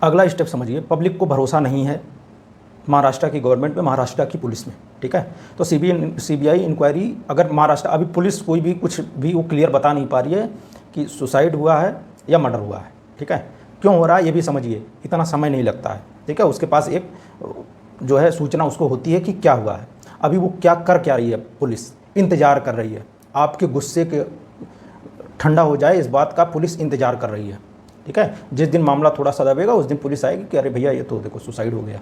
अगला स्टेप समझिए, पब्लिक को भरोसा नहीं है महाराष्ट्र की गवर्नमेंट में, महाराष्ट्र की पुलिस में, ठीक है। तो सीबीआई इंक्वायरी, अगर महाराष्ट्र, अभी पुलिस कोई भी कुछ भी वो क्लियर बता नहीं पा रही है कि सुसाइड हुआ है या मर्डर हुआ है, ठीक है। क्यों हो रहा है ये भी समझिए, इतना समय नहीं लगता है, ठीक है। उसके पास एक जो है सूचना उसको होती है कि क्या हुआ है। अभी वो क्या रही है, पुलिस इंतज़ार कर रही है, आपके गुस्से के ठंडा हो जाए इस बात का पुलिस इंतज़ार कर रही है, ठीक है। जिस दिन मामला थोड़ा सा दबेगा उस दिन पुलिस आएगी कि अरे भैया ये तो देखो सुसाइड हो गया।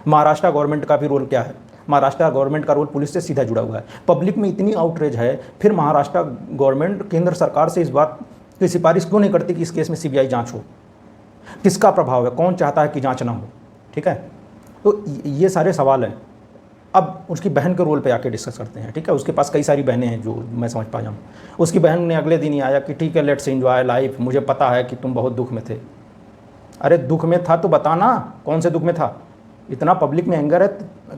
महाराष्ट्र गवर्नमेंट का भी रोल क्या है, महाराष्ट्र गवर्नमेंट का रोल पुलिस से सीधा जुड़ा हुआ है। पब्लिक में इतनी आउटरेज है, फिर महाराष्ट्र गवर्नमेंट केंद्र सरकार से इस बात की सिफारिश क्यों नहीं करती कि इस केस में सीबीआई जांच हो? किसका प्रभाव है, कौन चाहता है कि जांच ना हो, ठीक है। तो ये सारे सवाल हैं। अब उसकी बहन के रोल पे आके डिस्कस करते हैं, ठीक है। उसके पास कई सारी बहनें हैं जो मैं समझ पा जाऊँ। उसकी बहन ने अगले दिन ही आया कि ठीक है लेट्स एंजॉय लाइफ, मुझे पता है कि तुम बहुत दुख में थे। अरे दुख में था तो बताना, कौन से दुख में था? इतना पब्लिक में एंगर है,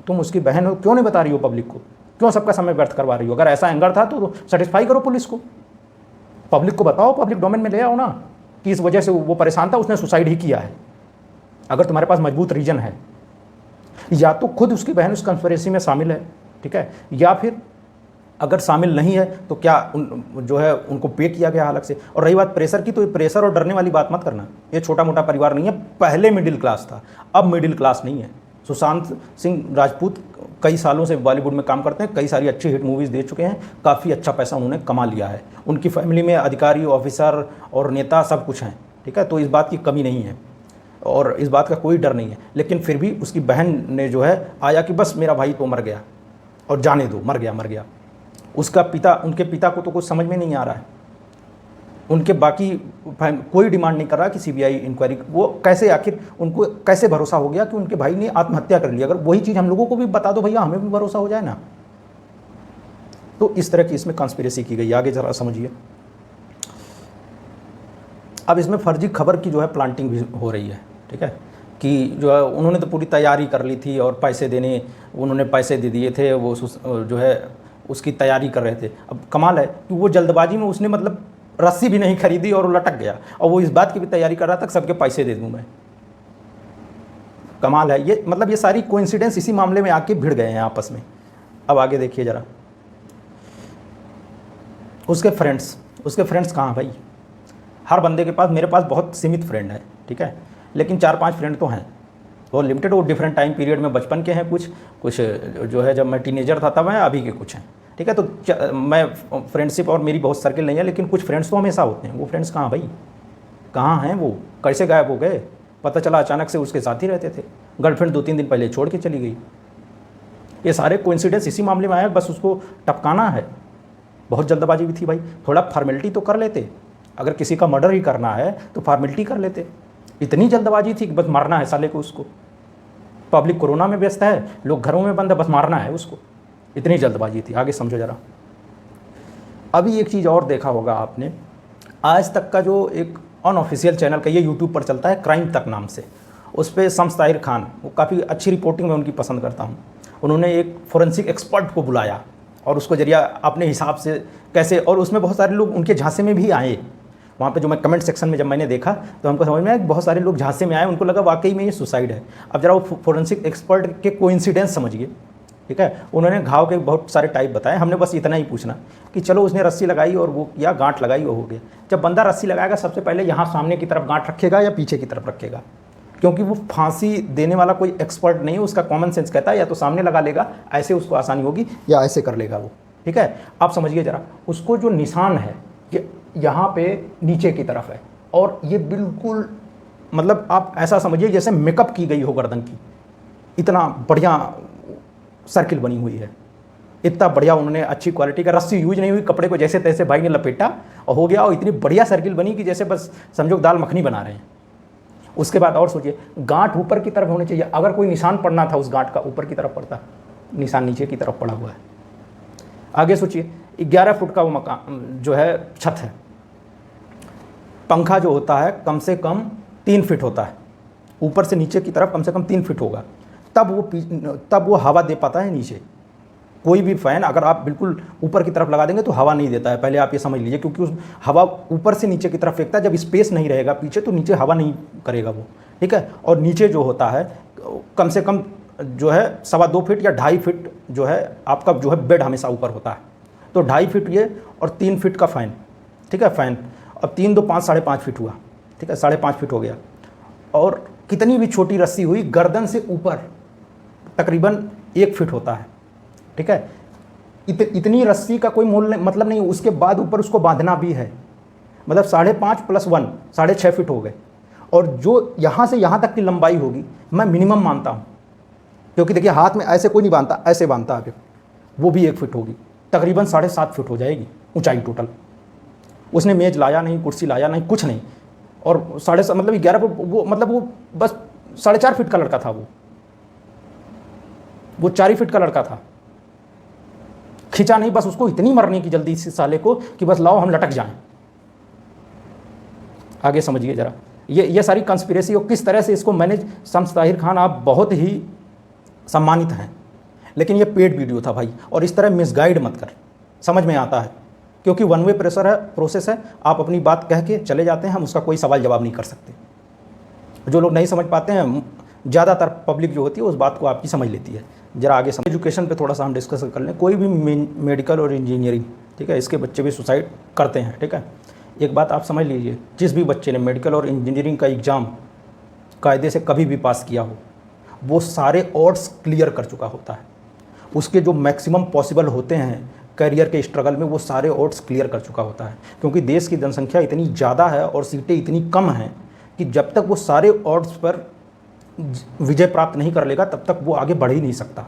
तुम उसकी बहन हो, क्यों नहीं बता रही हो पब्लिक को? क्यों सबका समय व्यर्थ करवा रही हो? अगर ऐसा एंगर था तो सेटिस्फाई करो पुलिस को, पब्लिक को बताओ, पब्लिक डोमेन में ले आओ ना कि इस वजह से वो परेशान था, उसने सुसाइड ही किया है। अगर तुम्हारे पास मजबूत रीजन है, या तो खुद उसकी बहन उस कंस्पिरेसी में शामिल है, ठीक है, या फिर अगर शामिल नहीं है तो क्या जो है उनको पे किया गया अलग से। और रही बात प्रेशर की, तो प्रेशर और डरने वाली बात मत करना। ये छोटा मोटा परिवार नहीं है, पहले मिडिल क्लास था, अब मिडिल क्लास नहीं है। सुशांत सिंह राजपूत कई सालों से बॉलीवुड में काम करते हैं, कई सारी अच्छी हिट मूवीज़ दे चुके हैं, काफ़ी अच्छा पैसा उन्होंने कमा लिया है। उनकी फैमिली में अधिकारी, ऑफिसर और नेता सब कुछ हैं, ठीक है। तो इस बात की कमी नहीं है और इस बात का कोई डर नहीं है। लेकिन फिर भी उसकी बहन ने जो है आया कि बस मेरा भाई तो मर गया और जाने दो, मर गया। उसका पिता, उनके पिता को तो कुछ समझ में नहीं आ रहा है, उनके बाकी कोई डिमांड नहीं कर रहा कि सीबीआई इंक्वायरी। वो कैसे, आखिर उनको कैसे भरोसा हो गया कि उनके भाई ने आत्महत्या कर ली? अगर वही चीज़ हम लोगों को भी बता दो भैया, हमें भी भरोसा हो जाए ना। तो इस तरह की इसमें कॉन्स्पिरेसी की गई। आगे जरा समझिए। अब इसमें फर्जी खबर की जो है प्लांटिंग भी हो रही है, ठीक है, कि जो है उन्होंने तो पूरी तैयारी कर ली थी और पैसे देने, उन्होंने पैसे दे दिए थे, वो जो है उसकी तैयारी कर रहे थे। अब कमाल है कि वो जल्दबाजी में उसने मतलब रस्सी भी नहीं खरीदी और वो लटक गया, और वो इस बात की भी तैयारी कर रहा था कि सबके पैसे दे दूं मैं। कमाल है ये, मतलब ये सारी कोइंसिडेंस इसी मामले में आके भिड़ गए हैं आपस में। अब आगे देखिए जरा, उसके फ्रेंड्स कहाँ भाई? हर बंदे के पास, मेरे पास बहुत सीमित फ्रेंड है, ठीक है, लेकिन 4-5 फ्रेंड तो हैं, वो लिमिटेड, वो डिफरेंट टाइम पीरियड में बचपन के हैं, कुछ जो है जब मैं टीनेजर था तब है, अभी के कुछ हैं, ठीक है। तो मैं फ्रेंडशिप और मेरी बहुत सर्किल नहीं है, लेकिन कुछ फ्रेंड्स तो हमेशा होते हैं। वो फ्रेंड्स कहाँ भाई, कहाँ हैं वो? कैसे गायब हो गए? पता चला अचानक से उसके साथ ही रहते थे, गर्लफ्रेंड 2-3 दिन पहले छोड़ के चली गई। ये सारे कोइंसिडेंस इसी मामले में आए, बस उसको टपकाना है। बहुत जल्दबाजी भी थी भाई, थोड़ा फॉर्मेलिटी तो कर लेते। अगर किसी का मर्डर ही करना है तो फॉर्मेलिटी कर लेते। इतनी जल्दबाजी थी कि बस मारना है साले को उसको। पब्लिक कोरोना में व्यस्त है, लोग घरों में बंद है, बस मारना है उसको, इतनी जल्दबाजी थी। आगे समझो जरा। अभी एक चीज़ और देखा होगा आपने, आज तक का जो एक अनऑफिशियल चैनल का, ये यूट्यूब पर चलता है क्राइम तक नाम से, उस पर शम्स ताहिर खान, वो काफ़ी अच्छी रिपोर्टिंग मैं उनकी पसंद करता हूँ। उन्होंने एक फोरेंसिक एक्सपर्ट को बुलाया और उसको जरिए अपने हिसाब से कैसे, और उसमें बहुत सारे लोग उनके झांसे में भी आए। वहाँ पे जो मैं कमेंट सेक्शन में जब मैंने देखा तो हमको समझ में आया कि बहुत सारे लोग झांसे में आए, उनको लगा वाकई में ये सुसाइड है। अब जरा वो फोरेंसिक एक्सपर्ट के कोइंसिडेंस समझिए, ठीक है। उन्होंने घाव के बहुत सारे टाइप बताए, हमने बस इतना ही पूछना कि चलो उसने रस्सी लगाई और वो या गांठ लगाई, वो हो गया। जब बंदा रस्सी लगाएगा सबसे पहले यहाँ सामने की तरफ गांठ रखेगा या पीछे की तरफ रखेगा? क्योंकि वो फांसी देने वाला कोई एक्सपर्ट नहीं है, उसका कॉमन सेंस कहता है या तो सामने लगा लेगा, ऐसे उसको आसानी होगी, या ऐसे कर लेगा वो, ठीक है। आप समझिए जरा, उसको जो निशान है ये यहाँ पे नीचे की तरफ है, और ये बिल्कुल मतलब आप ऐसा समझिए जैसे मेकअप की गई हो गर्दन की, इतना बढ़िया सर्किल बनी हुई है, इतना बढ़िया उन्होंने अच्छी क्वालिटी का रस्सी यूज नहीं हुई, कपड़े को जैसे तैसे भाई ने लपेटा और हो गया, और इतनी बढ़िया सर्किल बनी कि जैसे बस समझो दाल मखनी बना रहे हैं। उसके बाद और सोचिए, गांठ ऊपर की तरफ होनी चाहिए, अगर कोई निशान पड़ना था उस गांठ का ऊपर की तरफ पड़ता, निशान नीचे की तरफ पड़ा हुआ है। आगे सोचिए, 11 फुट का वो मकान जो है छत है, पंखा जो होता है कम से कम 3 फीट होता है, ऊपर से नीचे की तरफ कम से कम 3 फीट होगा, तब वो हवा दे पाता है नीचे। कोई भी फ़ैन अगर आप बिल्कुल ऊपर की तरफ लगा देंगे तो हवा नहीं देता है, पहले आप ये समझ लीजिए, क्योंकि उस हवा ऊपर से नीचे की तरफ फेंकता है, जब स्पेस नहीं रहेगा पीछे तो नीचे हवा नहीं करेगा वो, ठीक है। और नीचे जो होता है कम से कम जो है 2.25 फीट या 2.5 फीट जो है आपका जो है बेड हमेशा ऊपर होता है। तो 2.5 फीट ये और 3 फीट का फ़ैन, ठीक है, फ़ैन। अब 3 2 5 5.5 फीट हुआ, ठीक है, 5.5 फीट हो गया। और कितनी भी छोटी रस्सी हुई गर्दन से ऊपर तकरीबन 1 फीट होता है, ठीक है। इतनी रस्सी का कोई मतलब नहीं, उसके बाद ऊपर उसको बांधना भी है, मतलब 5.5 + 1 6.5 फीट हो गए। और जो यहाँ से यहाँ तक की लंबाई होगी मैं मिनिमम मानता हूँ, क्योंकि देखिए हाथ में ऐसे कोई नहीं बांधता, ऐसे बांधता है, वो भी 1 फीट होगी, तकरीबन 7.5 फीट हो जाएगी ऊंचाई टोटल। उसने मेज लाया नहीं, कुर्सी लाया नहीं, कुछ नहीं। और 7.5 मतलब 11 फुट, वो बस 4.5 फीट का लड़का था, वो 4 ही फीट का लड़का था। खिंचा नहीं, बस उसको इतनी मरने की जल्दी इस साले को कि बस लाओ हम लटक जाएं। आगे समझिए जरा ये सारी कंस्पिरेसी और किस तरह से इसको मैनेज। शम्स ताहिर खान आप बहुत ही सम्मानित हैं, लेकिन ये पेड वीडियो था भाई, और इस तरह मिसगाइड मत कर, समझ में आता है, क्योंकि वन वे प्रोसेस है। आप अपनी बात कह के चले जाते हैं, हम उसका कोई सवाल जवाब नहीं कर सकते। जो लोग नहीं समझ पाते हैं, ज़्यादातर पब्लिक जो होती है उस बात को आपकी समझ लेती है। जरा आगे समझ। एजुकेशन पे थोड़ा सा हम डिस्कस कर लें। कोई भी मेडिकल और इंजीनियरिंग, ठीक है, इसके बच्चे भी सुसाइड करते हैं, ठीक है। एक बात आप समझ लीजिए, जिस भी बच्चे ने मेडिकल और इंजीनियरिंग का एग्ज़ाम कायदे से कभी भी पास किया हो, वो सारे ऑड्स क्लियर कर चुका होता है। उसके जो मैक्सिमम पॉसिबल होते हैं करियर के स्ट्रगल में, वो सारे ऑड्स क्लियर कर चुका होता है। क्योंकि देश की जनसंख्या इतनी ज़्यादा है और सीटें इतनी कम हैं कि जब तक वो सारे ऑड्स पर विजय प्राप्त नहीं कर लेगा तब तक वो आगे बढ़ ही नहीं सकता।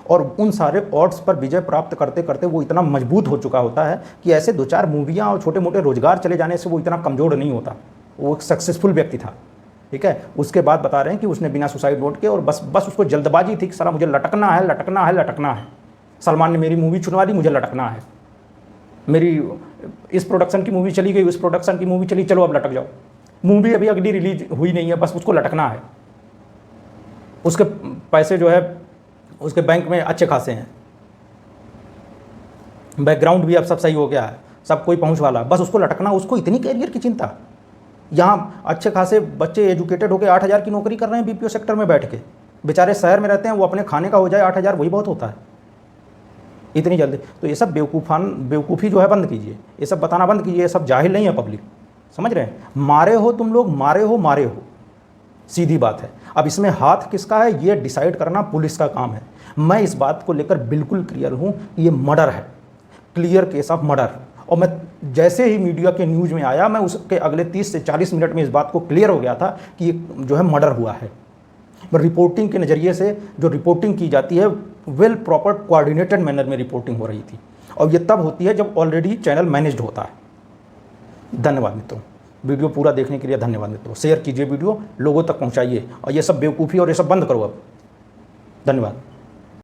और उन सारे ऑड्स पर विजय प्राप्त करते करते वो इतना मजबूत हो चुका होता है कि ऐसे 2-4 मूवियाँ और छोटे मोटे रोजगार चले जाने से वो इतना कमज़ोर नहीं होता। वो एक सक्सेसफुल व्यक्ति था, ठीक है। उसके बाद बता रहे हैं कि उसने बिना सुसाइड नोट के, और बस उसको जल्दबाजी थी कि सारा मुझे लटकना है, लटकना है, लटकना है। सलमान ने मेरी मूवी चुनवा दी, मुझे लटकना है। मेरी इस प्रोडक्शन की मूवी चली गई, उस प्रोडक्शन की मूवी चली, चलो अब लटक जाओ। मूवी अभी अगली रिलीज हुई नहीं है, बस उसको लटकना है। उसके पैसे जो है उसके बैंक में अच्छे खासे हैं, बैकग्राउंड भी अब सब सही हो गया है, सब कोई पहुंच वाला, बस उसको लटकना। उसको इतनी कैरियर की चिंता। यहाँ अच्छे खासे बच्चे एजुकेटेड होकर 8,000 की नौकरी कर रहे हैं बीपीओ सेक्टर में बैठ के, बेचारे शहर में रहते हैं, वो अपने खाने का हो जाए 8,000, वही बहुत होता है इतनी जल्दी। तो ये सब बेवकूफ़ी जो है बंद कीजिए, ये सब बताना बंद कीजिए। ये सब जाहिल नहीं है पब्लिक, समझ रहे हैं। मारे हो तुम लोग, मारे हो, सीधी बात है। अब इसमें हाथ किसका है ये डिसाइड करना पुलिस का काम है। मैं इस बात को लेकर बिल्कुल क्लियर हूँ कि ये मर्डर है, क्लियर केस ऑफ मर्डर। और मैं जैसे ही मीडिया के न्यूज़ में आया, मैं उसके अगले 30 से 40 मिनट में इस बात को क्लियर हो गया था कि ये जो है मर्डर हुआ है। रिपोर्टिंग के नज़रिए से जो रिपोर्टिंग की जाती है, वेल प्रॉपर कोऑर्डिनेटेड मैनर में रिपोर्टिंग हो रही थी, और ये तब होती है जब ऑलरेडी चैनल मैनेज्ड होता है। धन्यवाद मित्रों, वीडियो पूरा देखने के लिए धन्यवाद मित्रों। शेयर कीजिए वीडियो, लोगों तक पहुंचाइए, और ये सब बेवकूफ़ी और ये सब बंद करो अब। धन्यवाद।